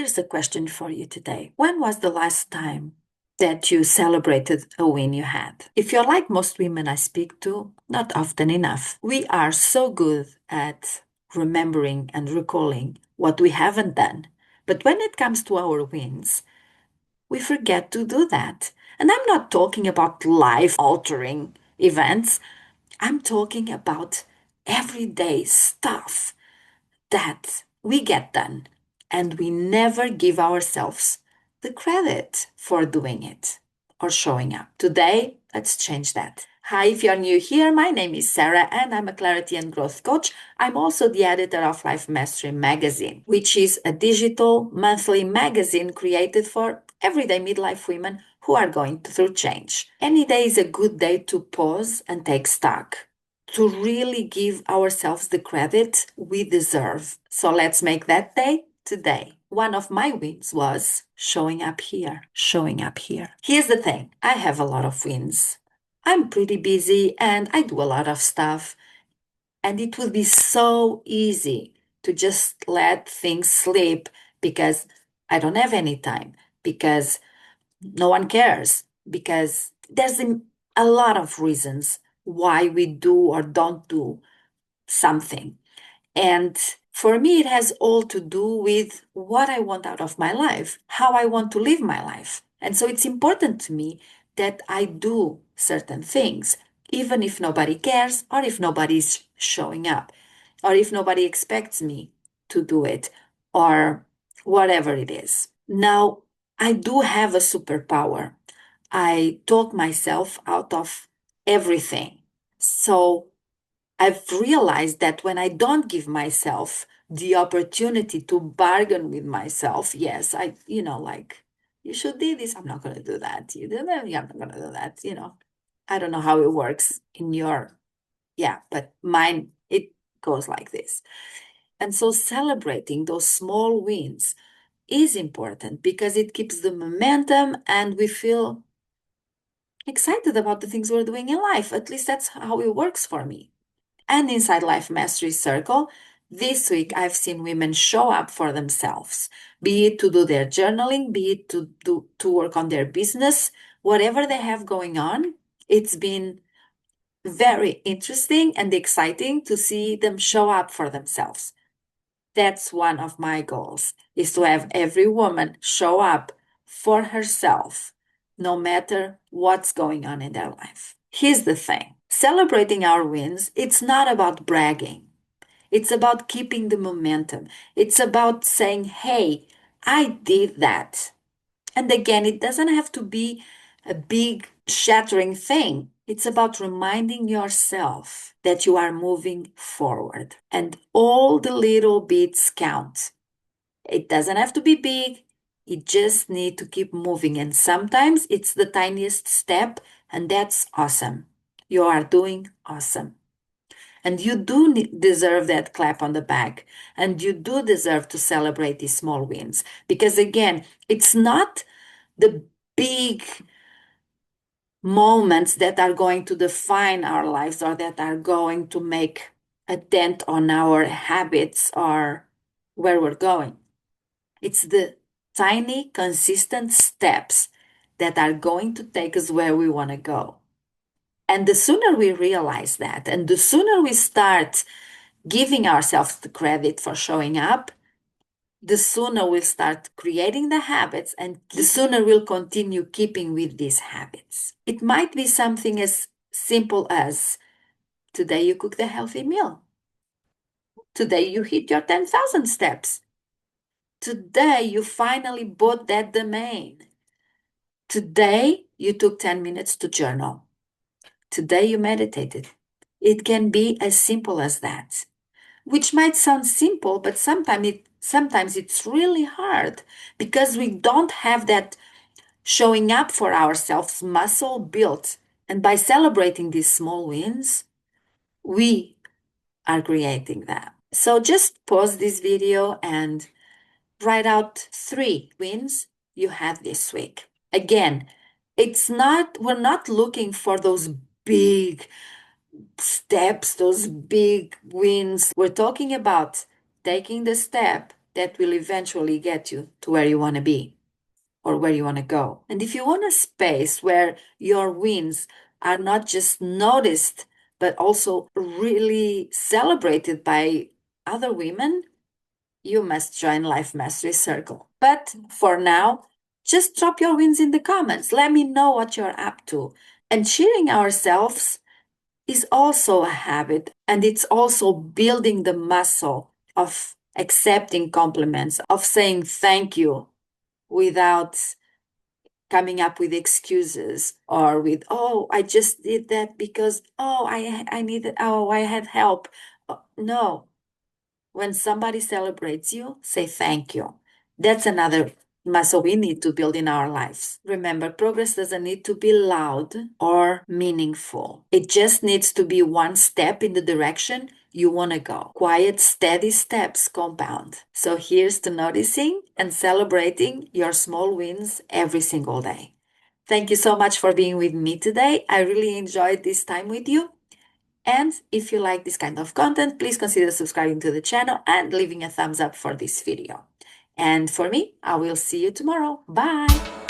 here's a question for you today. When was the last time that you celebrated a win you had? If you're like most women I speak to, not often enough. We are so good at remembering and recalling what we haven't done. But when it comes to our wins, we forget to do that. And I'm not talking about life altering events, I'm talking about everyday stuff that we get done, and we never give ourselves the credit for doing it or showing up. Today, let's change that. Hi, if you're new here, my name is Sarah and I'm a clarity and growth coach. I'm also the editor of Life Mastery Magazine, which is a digital monthly magazine created for everyday midlife women who are going through change. Any day is a good day to pause and take stock, to really give ourselves the credit we deserve. So let's make that day today. One of my wins was showing up here, showing up here. Here's the thing, I have a lot of wins. I'm pretty busy and I do a lot of stuff. And it would be so easy to just let things slip because I don't have any time, because no one cares, because there's a lot of reasons why we do or don't do something. And for me, it has all to do with what I want out of my life, how I want to live my life. And so it's important to me that I do certain things, even if nobody cares, or if nobody's showing up, or if nobody expects me to do it, or whatever it is. Now, I do have a superpower. I talk myself out of everything. So I've realized that when I don't give myself the opportunity to bargain with myself, yes, like, you should do this. I'm not going to do that. You do that. Yeah, I'm not going to do that. I don't know how it works in your, yeah, but mine, it goes like this. And so celebrating those small wins is important because it keeps the momentum and we feel excited about the things we're doing in life. At least that's how it works for me. And inside Life Mastery Circle, this week I've seen women show up for themselves, be it to do their journaling, be it to work on their business, whatever they have going on. It's been very interesting and exciting to see them show up for themselves. That's one of my goals, is to have every woman show up for herself, no matter what's going on in their life. Here's the thing. Celebrating our wins, it's not about bragging. It's about keeping the momentum. It's about saying, hey, I did that. And again, it doesn't have to be a big shattering thing. It's about reminding yourself that you are moving forward. And all the little bits count. It doesn't have to be big. You just need to keep moving. And sometimes it's the tiniest step, and that's awesome. You are doing awesome. And you do deserve that clap on the back. And you do deserve to celebrate these small wins. Because again, it's not the big moments that are going to define our lives or that are going to make a dent on our habits or where we're going. It's the tiny, consistent steps that are going to take us where we want to go. And the sooner we realize that, and the sooner we start giving ourselves the credit for showing up, the sooner we'll start creating the habits and the sooner we'll continue keeping with these habits. It might be something as simple as today you cooked a healthy meal. Today you hit your 10,000 steps. Today you finally bought that domain. Today you took 10 minutes to journal. Today you meditated. It can be as simple as that, which might sound simple, but sometimes it's really hard because we don't have that showing up for ourselves muscle built. And by celebrating these small wins, we are creating that. So just pause this video and write out 3 wins you had this week. Again, we're not looking for those big steps, those big wins. We're talking about taking the step that will eventually get you to where you want to be or where you want to go. And if you want a space where your wins are not just noticed, but also really celebrated by other women, you must join Life Mastery Circle. But for now, just drop your wins in the comments. Let me know what you're up to. And cheering ourselves is also a habit, and it's also building the muscle of accepting compliments, of saying thank you without coming up with excuses or with, oh, I just did that because, oh, I needed, oh, I had help. No, when somebody celebrates you, say thank you. That's another muscle we need to build in our lives. Remember, progress doesn't need to be loud or meaningful. It just needs to be one step in the direction you want to go. Quiet, steady steps compound. So here's to noticing and celebrating your small wins every single day. Thank you so much for being with me today. I really enjoyed this time with you. And if you like this kind of content, please consider subscribing to the channel and leaving a thumbs up for this video. And for me, I will see you tomorrow. Bye!